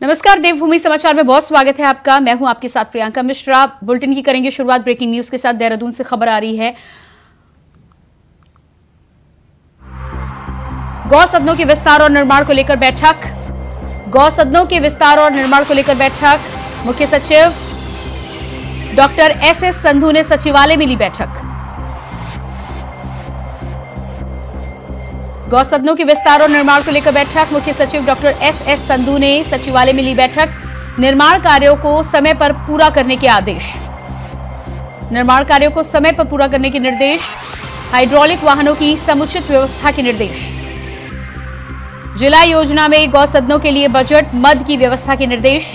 नमस्कार, देवभूमि समाचार में बहुत स्वागत है आपका। मैं हूं आपके साथ प्रियंका मिश्रा। बुलेटिन की करेंगे शुरुआत ब्रेकिंग न्यूज के साथ। देहरादून से खबर आ रही है, गौ सदनों के विस्तार और निर्माण को लेकर बैठक। गौ सदनों के विस्तार और निर्माण को लेकर बैठक। मुख्य सचिव डॉक्टर एस संधू ने सचिवालय में ली बैठक। गौ सदनों के विस्तार और निर्माण को लेकर बैठक। मुख्य सचिव डॉक्टर एस संधू ने सचिवालय में ली बैठक। निर्माण कार्यों को समय पर पूरा करने के आदेश। निर्माण कार्यों को समय पर पूरा करने के निर्देश। हाइड्रोलिक वाहनों की समुचित व्यवस्था के निर्देश। जिला योजना में गौ सदनों के लिए बजट मद की व्यवस्था के निर्देश।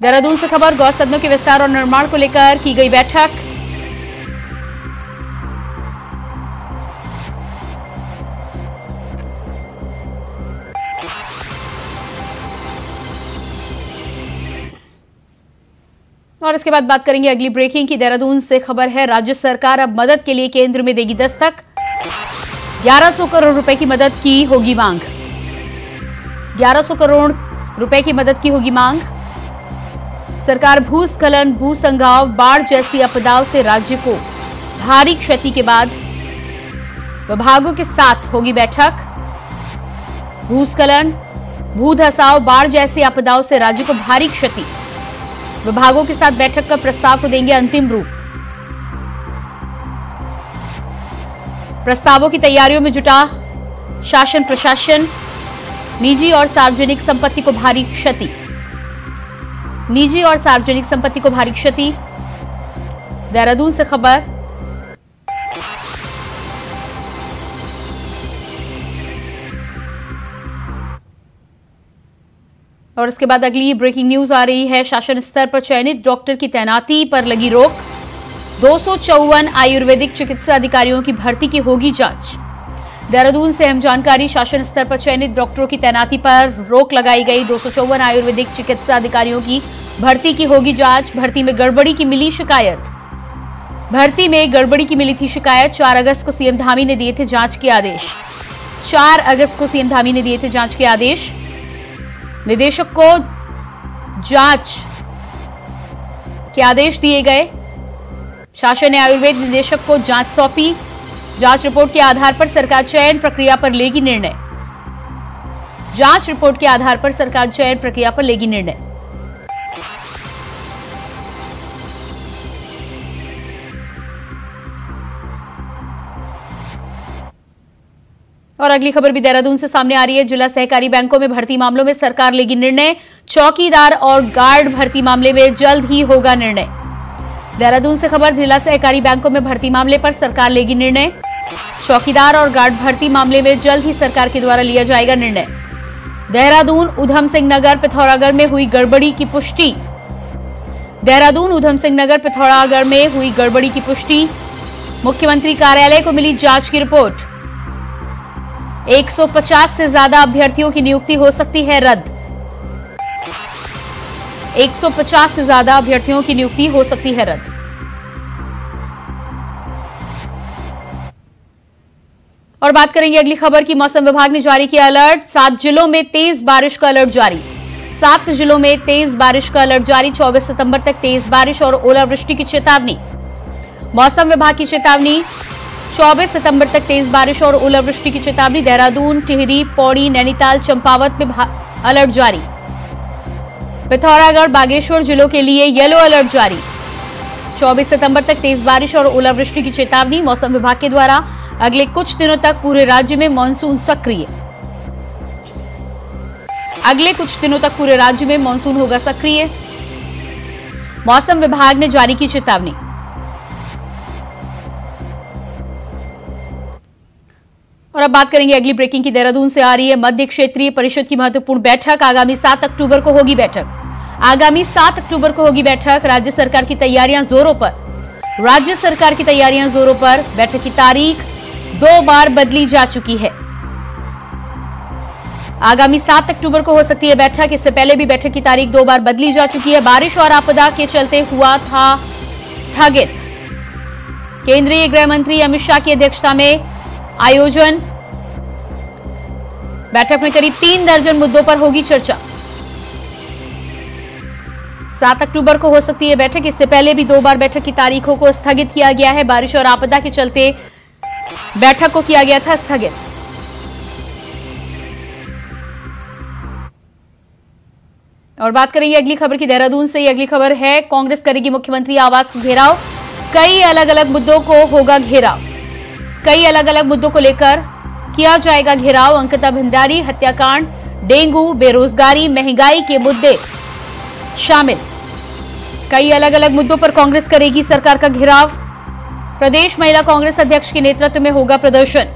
देहरादून से खबर, गौ सदनों के विस्तार और निर्माण को लेकर की गई बैठक। और इसके बाद बात करेंगे अगली ब्रेकिंग की। देहरादून से खबर है, राज्य सरकार अब मदद के लिए केंद्र में देगी दस्तक। 1100 करोड़ रुपए की मदद की होगी मांग। 1100 करोड़ रुपए की मदद की होगी मांग। सरकार भूस्खलन, भूसंगाव, बाढ़ जैसी आपदाओं से राज्य को भारी क्षति के बाद विभागों के साथ होगी बैठक। भूस्खलन, भूधसाव, बाढ़ जैसी आपदाओं से राज्य को भारी क्षति, विभागों के साथ बैठक कर प्रस्ताव को देंगे अंतिम रूप। प्रस्तावों की तैयारियों में जुटा शासन प्रशासन। निजी और सार्वजनिक संपत्ति को भारी क्षति। निजी और सार्वजनिक संपत्ति को भारी क्षति। देहरादून से खबर, और इसके बाद अगली ब्रेकिंग न्यूज आ रही है। शासन स्तर पर चयनित डॉक्टर की तैनाती पर लगी रोक। 254 आयुर्वेदिक चिकित्सा अधिकारियों की भर्ती की होगी जांच। देहरादून से अहम जानकारी, शासन स्तर पर चयनित डॉक्टरों की तैनाती पर रोक लगाई गई। 254 आयुर्वेदिक चिकित्सा अधिकारियों की भर्ती की होगी जांच। भर्ती में गड़बड़ी की मिली शिकायत। भर्ती में गड़बड़ी की मिली थी शिकायत। 4 अगस्त को सीएम धामी ने दिए थे जांच के आदेश। 4 अगस्त को सीएम धामी ने दिए थे जांच के आदेश। निदेशक को जांच के आदेश दिए गए। शासन ने आयुर्वेद निदेशक को जांच सौंपी। जांच रिपोर्ट के आधार पर सरकार चयन प्रक्रिया पर लेगी निर्णय। जांच रिपोर्ट के आधार पर सरकार चयन प्रक्रिया पर लेगी निर्णय। और अगली खबर भी देहरादून से सामने आ रही है। जिला सहकारी बैंकों में भर्ती मामलों में सरकार लेगी निर्णय। चौकीदार और गार्ड भर्ती मामले में जल्द ही होगा निर्णय। देहरादून से खबर, जिला सहकारी बैंकों में भर्ती मामले पर सरकार लेगी निर्णय। चौकीदार और गार्ड भर्ती मामले में जल्द ही सरकार के द्वारा लिया जाएगा निर्णय। देहरादून उधम सिंह नगर पिथौरागढ़ में हुई गड़बड़ी की पुष्टि। देहरादून उधम सिंह नगर पिथौरागढ़ में हुई गड़बड़ी की पुष्टि। मुख्यमंत्री कार्यालय को मिली जांच की रिपोर्ट। 150 से ज्यादा अभ्यर्थियों की नियुक्ति हो सकती है रद्द। 150 से ज्यादा अभ्यर्थियों की नियुक्ति हो सकती है रद्द। और बात करेंगे अगली खबर की। मौसम विभाग ने जारी किया अलर्ट। 7 जिलों में तेज बारिश का अलर्ट जारी। 7 जिलों में तेज बारिश का अलर्ट जारी। 24 सितंबर तक तेज बारिश और ओलावृष्टि की चेतावनी। मौसम विभाग की चेतावनी, 24 सितंबर तक तेज बारिश और ओलावृष्टि की चेतावनी। देहरादून, टिहरी, पौड़ी, नैनीताल, चंपावत में अलर्ट जारी। पिथौरागढ़, बागेश्वर जिलों के लिए येलो अलर्ट जारी। 24 सितंबर तक तेज बारिश और ओलावृष्टि की चेतावनी। मौसम विभाग के द्वारा अगले कुछ दिनों तक पूरे राज्य में मानसून सक्रिय। अगले कुछ दिनों तक पूरे राज्य में मानसून होगा सक्रिय, मौसम विभाग ने जारी की चेतावनी। और अब बात करेंगे अगली ब्रेकिंग की। देहरादून से आ रही है, मध्य क्षेत्रीय परिषद की महत्वपूर्ण बैठक। आगामी 7 अक्टूबर को होगी बैठक। आगामी 7 अक्टूबर को होगी बैठक। राज्य सरकार की तैयारियां जोरों पर। राज्य सरकार की तैयारियां जोरों पर। बैठक की तारीख 2 बार बदली जा चुकी है। आगामी 7 अक्टूबर को हो सकती है बैठक। इससे पहले भी बैठक की तारीख 2 बार बदली जा चुकी है। बारिश और आपदा के चलते हुआ था स्थगित। केंद्रीय गृह मंत्री अमित शाह की अध्यक्षता में आयोजन बैठक में करीब 3 दर्जन मुद्दों पर होगी चर्चा। 7 अक्टूबर को हो सकती है बैठक। इससे पहले भी 2 बार बैठक की तारीखों को स्थगित किया गया है। बारिश और आपदा के चलते बैठक को किया गया था स्थगित। और बात करेंगे अगली खबर की देहरादून से। ये अगली खबर है, कांग्रेस करेगी मुख्यमंत्री आवास का घेराव। कई अलग अलग मुद्दों को होगा घेराव। कई अलग अलग मुद्दों को लेकर किया जाएगा घेराव। अंकिता भंडारी हत्याकांड, डेंगू, बेरोजगारी, महंगाई के मुद्दे शामिल। कई अलग अलग मुद्दों पर कांग्रेस करेगी सरकार का घेराव। प्रदेश महिला कांग्रेस अध्यक्ष के नेतृत्व में होगा प्रदर्शन।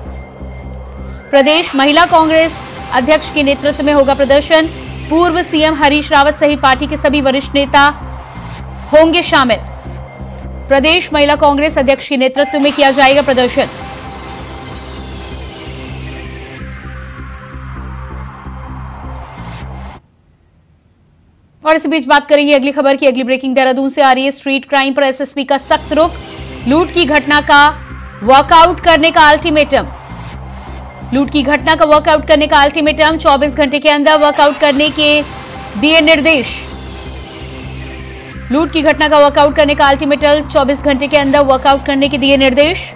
प्रदेश महिला कांग्रेस अध्यक्ष के नेतृत्व में होगा प्रदर्शन। पूर्व सीएम हरीश रावत सहित पार्टी के सभी वरिष्ठ नेता होंगे शामिल। प्रदेश महिला कांग्रेस अध्यक्ष के नेतृत्व में किया जाएगा प्रदर्शन। और इसी बीच बात करेंगे अगली खबर की। अगली ब्रेकिंग देहरादून से आ रही है। स्ट्रीट क्राइम पर एसएसपी का सख्त रुख। लूट की घटना का वर्कआउट करने का अल्टीमेटम। लूट की घटना का वर्कआउट करने का अल्टीमेटम। 24 घंटे के अंदर वर्कआउट करने के दिए निर्देश। लूट की घटना का वर्कआउट करने का अल्टीमेटम। 24 घंटे के अंदर वर्कआउट करने के दिए निर्देश।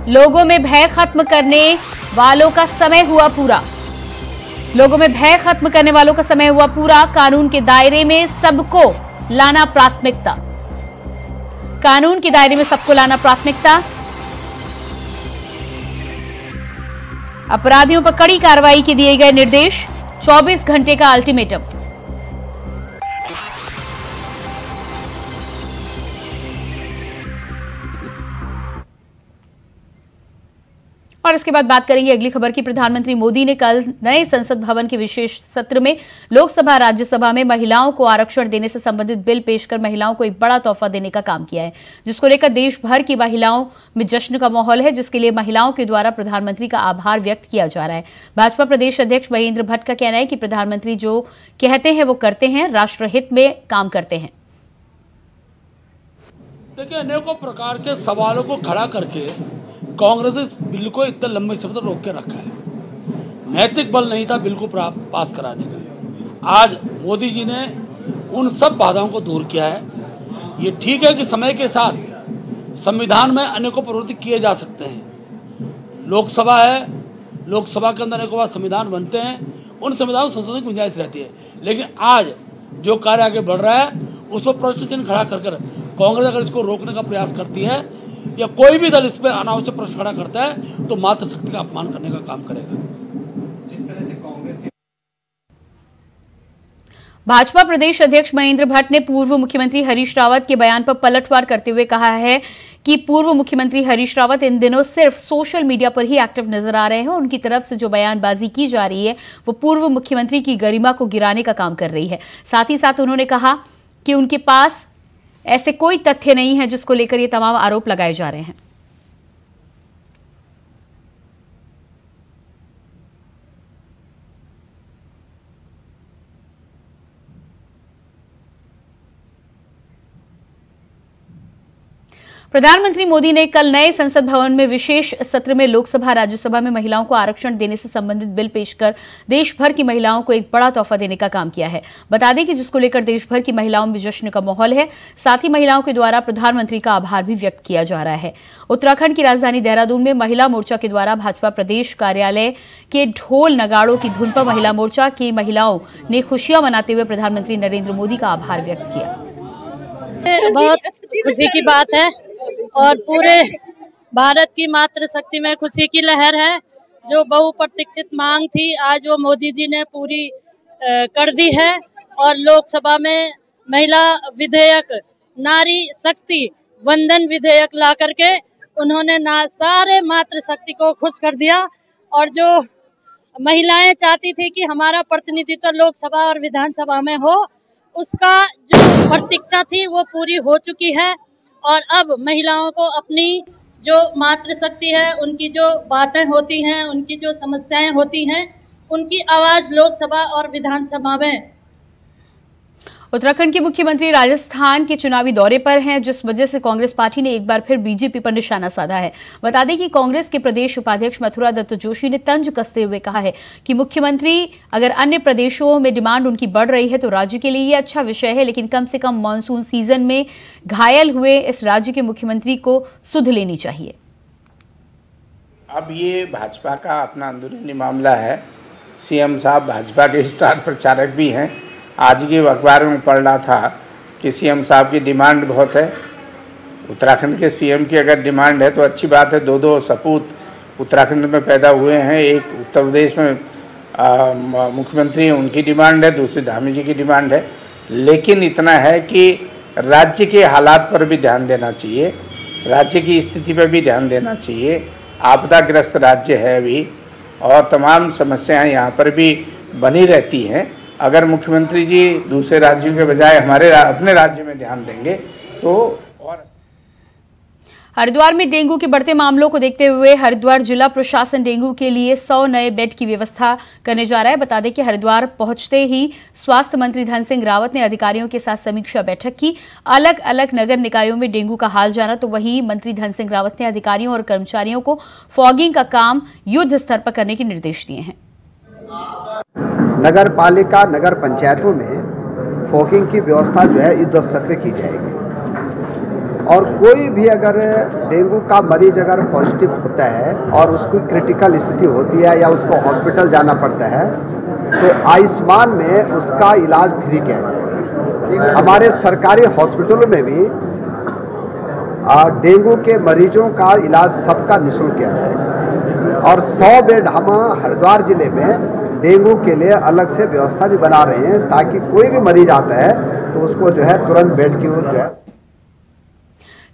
लोगों में भय खत्म करने वालों का समय हुआ पूरा। लोगों में भय खत्म करने वालों का समय हुआ पूरा। कानून के दायरे में सबको लाना प्राथमिकता। कानून के दायरे में सबको लाना प्राथमिकता। अपराधियों पर कड़ी कार्रवाई के दिए गए निर्देश। 24 घंटे का अल्टीमेटम। और इसके बाद बात करेंगे अगली खबर की। प्रधानमंत्री मोदी ने कल नए संसद भवन के विशेष सत्र में लोकसभा राज्यसभा में महिलाओं को आरक्षण देने से संबंधित बिल पेश कर महिलाओं को एक बड़ा तोहफा देने का काम किया है, जिसको लेकर देश भर की महिलाओं में जश्न का माहौल है, जिसके लिए महिलाओं के द्वारा प्रधानमंत्री का आभार व्यक्त किया जा रहा है। भाजपा प्रदेश अध्यक्ष महेंद्र भट्ट का कहना है कि प्रधानमंत्री जो कहते हैं वो करते हैं, राष्ट्रहित में काम करते हैं। देखिए, अनेकों प्रकार के सवालों को खड़ा करके कांग्रेस इस बिल को इतने लंबे समय तक रोक के रखा है। नैतिक बल नहीं था बिल को पास कराने का। आज मोदी जी ने उन सब बाधाओं को दूर किया है। ये ठीक है कि समय के साथ संविधान में अनेकों परिवर्तन किए जा सकते हैं। लोकसभा है, लोकसभा के अंदर अनेकों बार संविधान बनते हैं, उन संविधान में संशोधन की गुंजाइश रहती है। लेकिन आज जो कार्य आगे बढ़ रहा है उस पर प्रश्न चिन्ह खड़ा कर कांग्रेस अगर इसको रोकने का प्रयास करती है या कोई भी दल इस पर अनावश्यक प्रश्न खड़ा करता है तो मातृशक्ति का अपमान करने का काम करेगा। जिस तरह से कांग्रेस के भाजपा प्रदेश अध्यक्ष महेंद्र भट्ट ने पूर्व मुख्यमंत्री हरीश रावत के बयान पर पलटवार करते हुए कहा है कि पूर्व मुख्यमंत्री हरीश रावत इन दिनों सिर्फ सोशल मीडिया पर ही एक्टिव नजर आ रहे हैं। उनकी तरफ से जो बयानबाजी की जा रही है वो पूर्व मुख्यमंत्री की गरिमा को गिराने का काम कर रही है। साथ ही साथ उन्होंने कहा कि उनके पास ऐसे कोई तथ्य नहीं है जिसको लेकर ये तमाम आरोप लगाए जा रहे हैं। प्रधानमंत्री मोदी ने कल नए संसद भवन में विशेष सत्र में लोकसभा राज्यसभा में महिलाओं को आरक्षण देने से संबंधित बिल पेश कर देश भर की महिलाओं को एक बड़ा तोहफा देने का काम किया है। बता दें कि जिसको लेकर देश भर की महिलाओं में जश्न का माहौल है। साथ ही महिलाओं के द्वारा प्रधानमंत्री का आभार भी व्यक्त किया जा रहा है। उत्तराखंड की राजधानी देहरादून में महिला मोर्चा के द्वारा भाजपा प्रदेश कार्यालय के ढोल नगाड़ों की धुन पर महिला मोर्चा की महिलाओं ने खुशियां मनाते हुए प्रधानमंत्री नरेंद्र मोदी का आभार व्यक्त किया। बहुत खुशी की बात है और पूरे भारत की मातृशक्ति में खुशी की लहर है। जो बहुप्रतीक्षित मांग थी आज वो मोदी जी ने पूरी कर दी है और लोकसभा में महिला विधेयक, नारी शक्ति वंदन विधेयक ला करके उन्होंने सारे मातृशक्ति को खुश कर दिया। और जो महिलाएं चाहती थी कि हमारा प्रतिनिधित्व लोकसभा और विधानसभा में हो, उसका जो प्रतीक्षा थी वो पूरी हो चुकी है। और अब महिलाओं को अपनी जो मातृशक्ति है, उनकी जो बातें होती हैं, उनकी जो समस्याएं होती हैं, उनकी आवाज लोकसभा और विधानसभा में। उत्तराखंड के मुख्यमंत्री राजस्थान के चुनावी दौरे पर हैं, जिस वजह से कांग्रेस पार्टी ने एक बार फिर बीजेपी पर निशाना साधा है। बता दें कि कांग्रेस के प्रदेश उपाध्यक्ष मथुरा दत्त जोशी ने तंज कसते हुए कहा है कि मुख्यमंत्री अगर अन्य प्रदेशों में डिमांड उनकी बढ़ रही है तो राज्य के लिए ये अच्छा विषय है, लेकिन कम से कम मानसून सीजन में घायल हुए इस राज्य के मुख्यमंत्री को सुध लेनी चाहिए। अब ये भाजपा का अपना अंदरूनी मामला है। सीएम साहब भाजपा के स्टार प्रचारक भी हैं। आज के अखबार में पढ़ रहा था कि सीएम साहब की डिमांड बहुत है। उत्तराखंड के सीएम की अगर डिमांड है तो अच्छी बात है। दो सपूत उत्तराखंड में पैदा हुए हैं। एक उत्तर प्रदेश में मुख्यमंत्री हैं, उनकी डिमांड है, दूसरी धामी जी की डिमांड है। लेकिन इतना है कि राज्य के हालात पर भी ध्यान देना चाहिए, राज्य की स्थिति पर भी ध्यान देना चाहिए। आपदाग्रस्त राज्य है अभी और तमाम समस्याएं यहाँ पर भी बनी रहती हैं। अगर मुख्यमंत्री जी दूसरे राज्यों के बजाय अपने राज्य में ध्यान देंगे तो और। हरिद्वार में डेंगू के बढ़ते मामलों को देखते हुए हरिद्वार जिला प्रशासन डेंगू के लिए 100 नए बेड की व्यवस्था करने जा रहा है। बता दें कि हरिद्वार पहुंचते ही स्वास्थ्य मंत्री धन सिंह रावत ने अधिकारियों के साथ समीक्षा बैठक की। अलग अलग नगर निकायों में डेंगू का हाल जाना, तो वहीं मंत्री धन सिंह रावत ने अधिकारियों और कर्मचारियों को फॉगिंग का काम युद्ध स्तर पर करने के निर्देश दिए हैं। नगर पालिका नगर पंचायतों में फॉगिंग की व्यवस्था जो है युद्ध स्तर पे की जाएगी और कोई भी अगर डेंगू का मरीज अगर पॉजिटिव होता है और उसकी क्रिटिकल स्थिति होती है या उसको हॉस्पिटल जाना पड़ता है तो आयुष्मान में उसका इलाज फ्री किया जाएगा। हमारे सरकारी हॉस्पिटलों में भी डेंगू के मरीजों का इलाज सबका निःशुल्क किया जाएगा और 100 बेड हम हरिद्वार जिले में डेंगू के लिए अलग से व्यवस्था भी बना रहे हैं ताकि कोई भी मरीज आता है तो उसको जो है तुरंत बेड की जो है।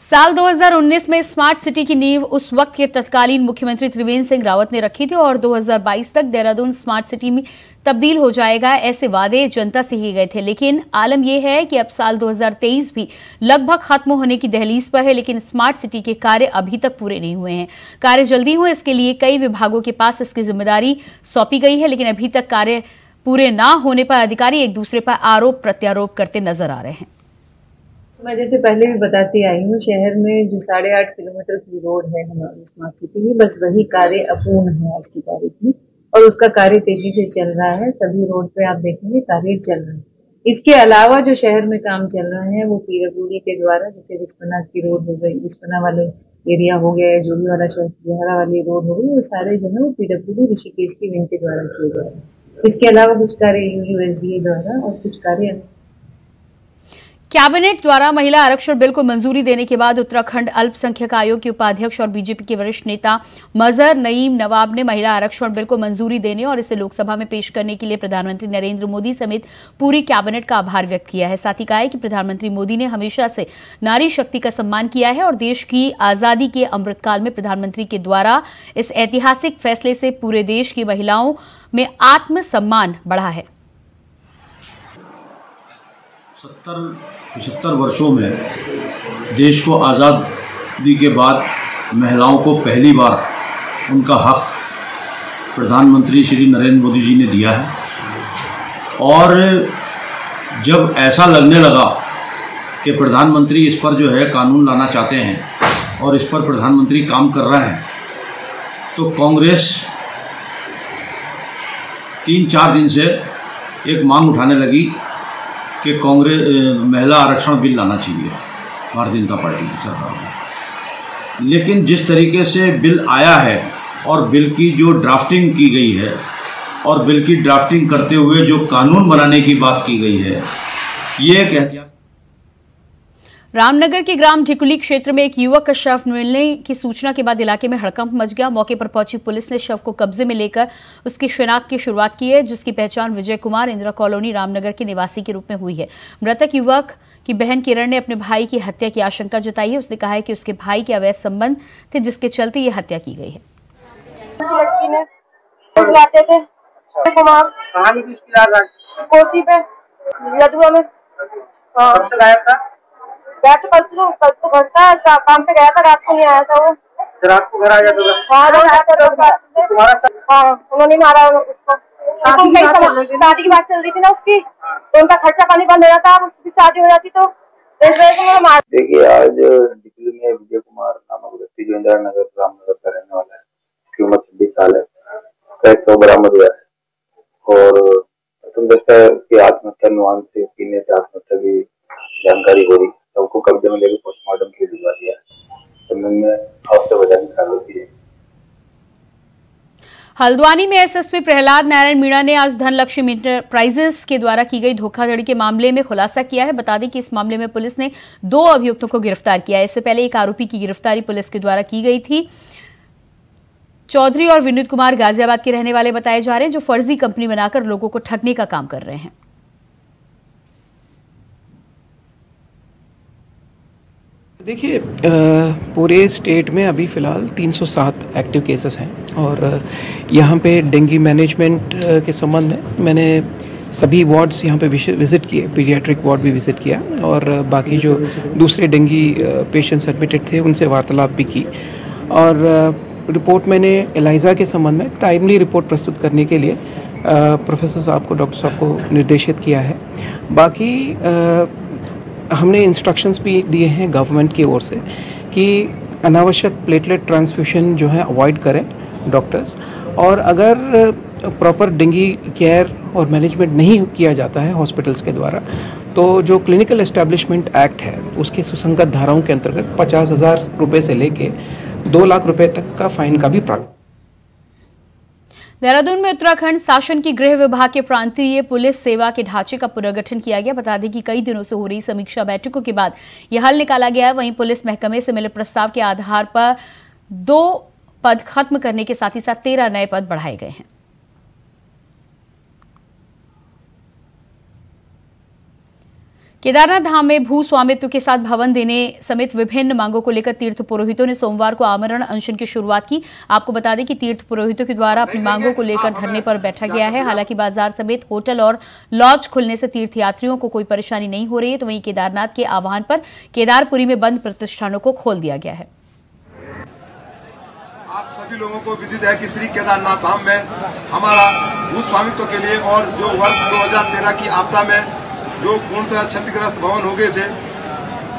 साल 2019 में स्मार्ट सिटी की नींव उस वक्त के तत्कालीन मुख्यमंत्री त्रिवेंद्र सिंह रावत ने रखी थी और 2022 तक देहरादून स्मार्ट सिटी में तब्दील हो जाएगा, ऐसे वादे जनता से किए गए थे। लेकिन आलम यह है कि अब साल 2023 भी लगभग खत्म होने की दहलीज पर है, लेकिन स्मार्ट सिटी के कार्य अभी तक पूरे नहीं हुए हैं। कार्य जल्दी हुए इसके लिए कई विभागों के पास इसकी जिम्मेदारी सौंपी गई है, लेकिन अभी तक कार्य पूरे ना होने पर अधिकारी एक दूसरे पर आरोप प्रत्यारोप करते नजर आ रहे हैं। मैं जैसे पहले भी बताती आई हूँ, शहर में जो 8.5 किलोमीटर की रोड है हमारी स्मार्ट सिटी की, बस वही कार्य अपूर्ण है आज की तारीख में और उसका कार्य तेजी से चल रहा है। सभी रोड पे आप देखेंगे कार्य चल रहा है। इसके अलावा जो शहर में काम चल रहा है वो पीरगुड़ी के द्वारा, जैसे रिस्पना की रोड हो गई, रिस्पना वाले एरिया हो गया, जोड़ी वाला शहरा वाली रोड हो गई, वो सारे जो है वो पीरगुड़ी ऋषिकेश की विंग के द्वारा किए जा रहे हैं। इसके अलावा कुछ कार्य यूएसडीए द्वारा और कुछ कार्य कैबिनेट द्वारा महिला आरक्षण बिल को मंजूरी देने के बाद उत्तराखंड अल्पसंख्यक आयोग के उपाध्यक्ष और बीजेपी के वरिष्ठ नेता मजहर नईम नवाब ने महिला आरक्षण बिल को मंजूरी देने और इसे लोकसभा में पेश करने के लिए प्रधानमंत्री नरेंद्र मोदी समेत पूरी कैबिनेट का आभार व्यक्त किया है। साथ ही कहा है कि प्रधानमंत्री मोदी ने हमेशा से नारी शक्ति का सम्मान किया है और देश की आजादी के अमृतकाल में प्रधानमंत्री के द्वारा इस ऐतिहासिक फैसले से पूरे देश की महिलाओं में आत्मसम्मान बढ़ा है। 70-75 वर्षों में देश को आज़ादी के बाद महिलाओं को पहली बार उनका हक प्रधानमंत्री श्री नरेंद्र मोदी जी ने दिया है और जब ऐसा लगने लगा कि प्रधानमंत्री इस पर जो है कानून लाना चाहते हैं और इस पर प्रधानमंत्री काम कर रहे हैं तो कांग्रेस 3-4 दिन से एक मांग उठाने लगी कि कांग्रेस महिला आरक्षण बिल लाना चाहिए भारतीय जनता पार्टी की सरकार में। लेकिन जिस तरीके से बिल आया है और बिल की जो ड्राफ्टिंग की गई है और बिल की ड्राफ्टिंग करते हुए जो कानून बनाने की बात की गई है, ये एक ऐतिहासिक। रामनगर के ग्राम ढिकुली क्षेत्र में एक युवक का शव मिलने की सूचना के बाद इलाके में हड़कंप मच गया। मौके पर पहुंची पुलिस ने शव को कब्जे में लेकर उसकी शिनाख्त की शुरुआत की है, जिसकी पहचान विजय कुमार इंदिरा कॉलोनी रामनगर के निवासी के रूप में हुई है। मृतक युवक की बहन किरण ने अपने भाई की हत्या की आशंका जताई है। उसने कहा है कि उसके भाई के अवैध संबंध थे जिसके चलते ये हत्या की गई है। कल तो घर था, काम पे गया था, रात को नहीं आया था वो। रात को घर आ गया था? हाँ, उन्होंने मारा उसको। शादी की बात चल रही थी ना उसकी, तो उनका खर्चा पानी बंद हो जाता, उसकी शादी हो जाती तो इस वजह से मैं। देखिए, आज निकली में विजय कुमार नामक व्यक्ति जो इंदिरा नगर रामनगर का रहने वाला है, उसकी उम्र 26 साल है, का 100 बरामद हुआ है और तुम देखता है कि आत्महत्या अनुमान से पीने से आत्महत्या की जानकारी हो रही, सबको कब्जे में लेकर पोस्टमार्टम के लिए भिजवा दिया है। संबंध में आपसे वजह निकाल होती है। हल्द्वानी में एसएसपी प्रहलाद नारायण मीणा ने आज धनलक्ष्मी इंटरप्राइजेस के द्वारा की गई धोखाधड़ी के मामले में खुलासा किया है। बता दें कि इस मामले में पुलिस ने 2 अभियुक्तों को गिरफ्तार किया है। इससे पहले एक आरोपी की गिरफ्तारी पुलिस के द्वारा की गई थी। चौधरी और विनीत कुमार गाजियाबाद के रहने वाले बताए जा रहे हैं, जो फर्जी कंपनी बनाकर लोगों को ठगने का काम कर रहे हैं। देखिए, पूरे स्टेट में अभी फ़िलहाल 307 एक्टिव केसेस हैं और यहाँ पे डेंगू मैनेजमेंट के संबंध में मैंने सभी वार्ड्स यहाँ पे विज़िट किए, पीडियाट्रिक वार्ड भी विज़िट किया और बाकी जो दूसरे डेंगू पेशेंट्स एडमिटेड थे उनसे वार्तालाप भी की और रिपोर्ट मैंने एलाइजा के संबंध में टाइमली रिपोर्ट प्रस्तुत करने के लिए प्रोफेसर साहब को, डॉक्टर साहब को निर्देशित किया है। बाकी हमने इंस्ट्रक्शंस भी दिए हैं गवर्नमेंट की ओर से कि अनावश्यक प्लेटलेट ट्रांसफ्यूशन जो है अवॉइड करें डॉक्टर्स, और अगर प्रॉपर डेंगू केयर और मैनेजमेंट नहीं किया जाता है हॉस्पिटल्स के द्वारा, तो जो क्लिनिकल एस्टैब्लिशमेंट एक्ट है उसके सुसंगत धाराओं के अंतर्गत 50,000 रुपये से लेके 2 लाख रुपए तक का फाइन का भी प्रावधान। देहरादून में उत्तराखंड शासन की गृह विभाग के प्रांतीय पुलिस सेवा के ढांचे का पुनर्गठन किया गया। बता दें कि कई दिनों से हो रही समीक्षा बैठकों के बाद यह हल निकाला गया है। वहीं पुलिस महकमे से मिले प्रस्ताव के आधार पर 2 पद खत्म करने के साथ ही साथ 13 नए पद बढ़ाए गए हैं। केदारनाथ धाम में भू स्वामित्व के साथ भवन देने समेत विभिन्न मांगों को लेकर तीर्थ पुरोहितों ने सोमवार को आमरण अनशन की शुरुआत की। आपको बता दें कि तीर्थ पुरोहितों के द्वारा अपनी मांगों को लेकर धरने पर बैठा गया है। हालांकि बाजार समेत होटल और लॉज खुलने से तीर्थयात्रियों को कोई परेशानी नहीं हो रही है, तो वहीं केदारनाथ के आह्वान पर केदारपुरी में बंद प्रतिष्ठानों को खोल दिया गया है। आप सभी लोगों को विदित है कि श्री केदारनाथ धाम में हमारा भू स्वामित्व के लिए और जो वर्ष 2013 की आपदा में जो पूर्णतः क्षतिग्रस्त भवन हो गए थे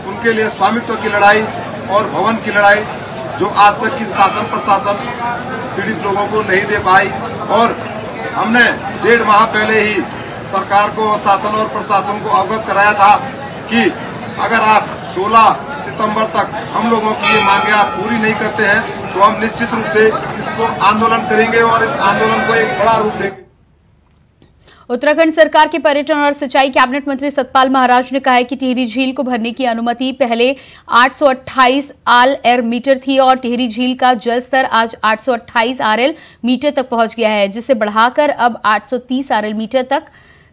उनके लिए स्वामित्व की लड़ाई और भवन की लड़ाई जो आज तक की शासन प्रशासन पीड़ित लोगों को नहीं दे पाई, और हमने 1.5 माह पहले ही सरकार को, शासन और प्रशासन को अवगत कराया था कि अगर आप 16 सितंबर तक हम लोगों की ये मांगे आप पूरी नहीं करते हैं तो हम निश्चित रूप से इसको आंदोलन करेंगे और इस आंदोलन को एक बड़ा रूप देंगे। उत्तराखंड सरकार के पर्यटन और सिंचाई कैबिनेट मंत्री सतपाल महाराज ने कहा है कि टिहरी झील को भरने की अनुमति पहले 828 आरएल मीटर थी और टिहरी झील का जल स्तर आज 828 आरएल मीटर तक पहुंच गया है, जिसे बढ़ाकर अब 830 आरएल मीटर तक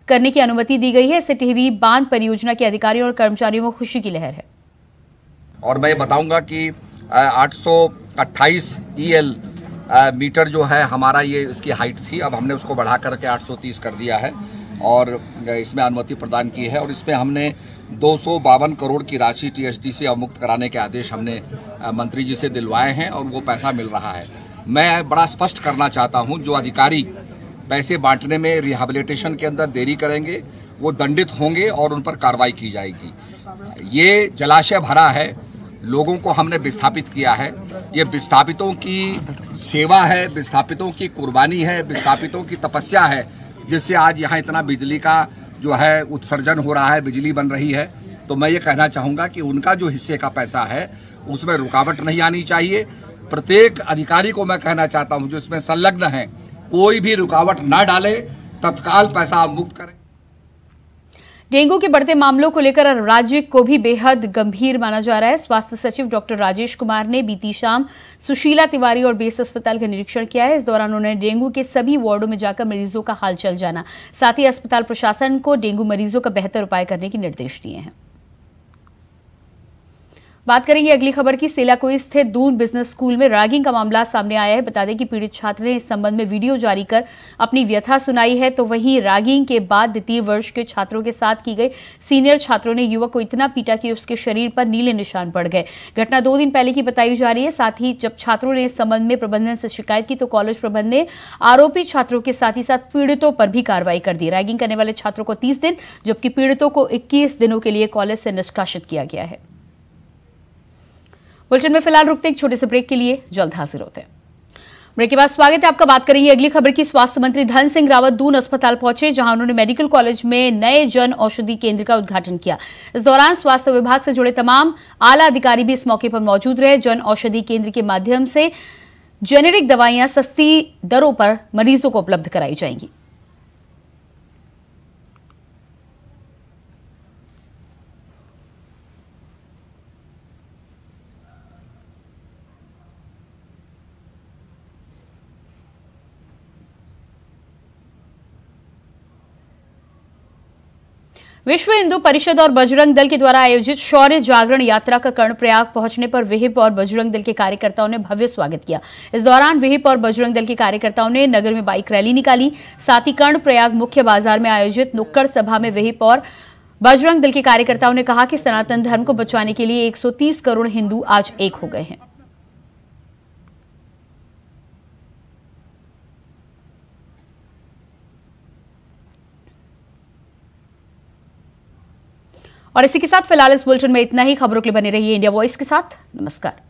करने की अनुमति दी गई है। इससे टिहरी बांध परियोजना के अधिकारियों और कर्मचारियों में खुशी की लहर है। और मैं बताऊंगा कि 828 ईएल मीटर जो है हमारा ये इसकी हाइट थी, अब हमने उसको बढ़ा करके 830 कर दिया है और इसमें अनुमति प्रदान की है। और इसमें हमने 252 करोड़ की राशि टीएसडी से अवमुक्त कराने के आदेश हमने मंत्री जी से दिलवाए हैं और वो पैसा मिल रहा है। मैं बड़ा स्पष्ट करना चाहता हूँ, जो अधिकारी पैसे बांटने में रिहेबिलिटेशन के अंदर देरी करेंगे वो दंडित होंगे और उन पर कार्रवाई की जाएगी। ये जलाशय भरा है, लोगों को हमने विस्थापित किया है, ये विस्थापितों की सेवा है, विस्थापितों की कुर्बानी है, विस्थापितों की तपस्या है, जिससे आज यहाँ इतना बिजली का जो है उत्सर्जन हो रहा है, बिजली बन रही है। तो मैं ये कहना चाहूँगा कि उनका जो हिस्से का पैसा है उसमें रुकावट नहीं आनी चाहिए। प्रत्येक अधिकारी को मैं कहना चाहता हूँ जो इसमें संलग्न है, कोई भी रुकावट ना डाले, तत्काल पैसा मुक्त करें। डेंगू के बढ़ते मामलों को लेकर राज्य को भी बेहद गंभीर माना जा रहा है। स्वास्थ्य सचिव डॉक्टर राजेश कुमार ने बीती शाम सुशीला तिवारी और बेस अस्पताल का निरीक्षण किया है। इस दौरान उन्होंने डेंगू के सभी वार्डों में जाकर मरीजों का हालचाल जाना, साथ ही अस्पताल प्रशासन को डेंगू मरीजों का बेहतर उपाय करने के निर्देश दिए हैं। बात करेंगे अगली खबर की। सेलाकुई स्थित दून बिजनेस स्कूल में रैगिंग का मामला सामने आया है। बता दें कि पीड़ित छात्र ने इस संबंध में वीडियो जारी कर अपनी व्यथा सुनाई है। तो वहीं रैगिंग के बाद द्वितीय वर्ष के छात्रों के साथ की गई। सीनियर छात्रों ने युवक को इतना पीटा कि उसके शरीर पर नीले निशान पड़ गए। घटना 2 दिन पहले की बताई जा रही है। साथ ही जब छात्रों ने इस संबंध में प्रबंधन से शिकायत की तो कॉलेज प्रबंधन ने आरोपी छात्रों के साथ ही साथ पीड़ितों पर भी कार्रवाई कर दी। रैगिंग करने वाले छात्रों को 30 दिन जबकि पीड़ितों को 21 दिनों के लिए कॉलेज से निष्कासित किया गया है। बुलेटिन में फिलहाल रुकते हैं एक छोटे से ब्रेक के लिए, जल्द हाजिर होते हैं। ब्रेक के बाद स्वागत है आपका। बात करेंगे अगली खबर की। स्वास्थ्य मंत्री धन सिंह रावत दून अस्पताल पहुंचे, जहां उन्होंने मेडिकल कॉलेज में नए जन औषधि केंद्र का उद्घाटन किया। इस दौरान स्वास्थ्य विभाग से जुड़े तमाम आला अधिकारी भी इस मौके पर मौजूद रहे। जन औषधि केंद्र के माध्यम से जेनेरिक दवाइयां सस्ती दरों पर मरीजों को उपलब्ध कराई जाएंगी। विश्व हिंदू परिषद और बजरंग दल के द्वारा आयोजित शौर्य जागरण यात्रा का कर्णप्रयाग पहुंचने पर विहिप और बजरंग दल के कार्यकर्ताओं ने भव्य स्वागत किया। इस दौरान विहिप और बजरंग दल के कार्यकर्ताओं ने नगर में बाइक रैली निकाली। साथ ही कर्णप्रयाग मुख्य बाजार में आयोजित नुक्कड़ सभा में विहिप और बजरंग दल के कार्यकर्ताओं ने कहा कि सनातन धर्म को बचाने के लिए 130 करोड़ हिंदू आज एक हो गए हैं। और इसी के साथ फिलहाल इस बुलेटिन में इतना ही। खबरों के लिए बने रहिए इंडिया वॉइस के साथ। नमस्कार।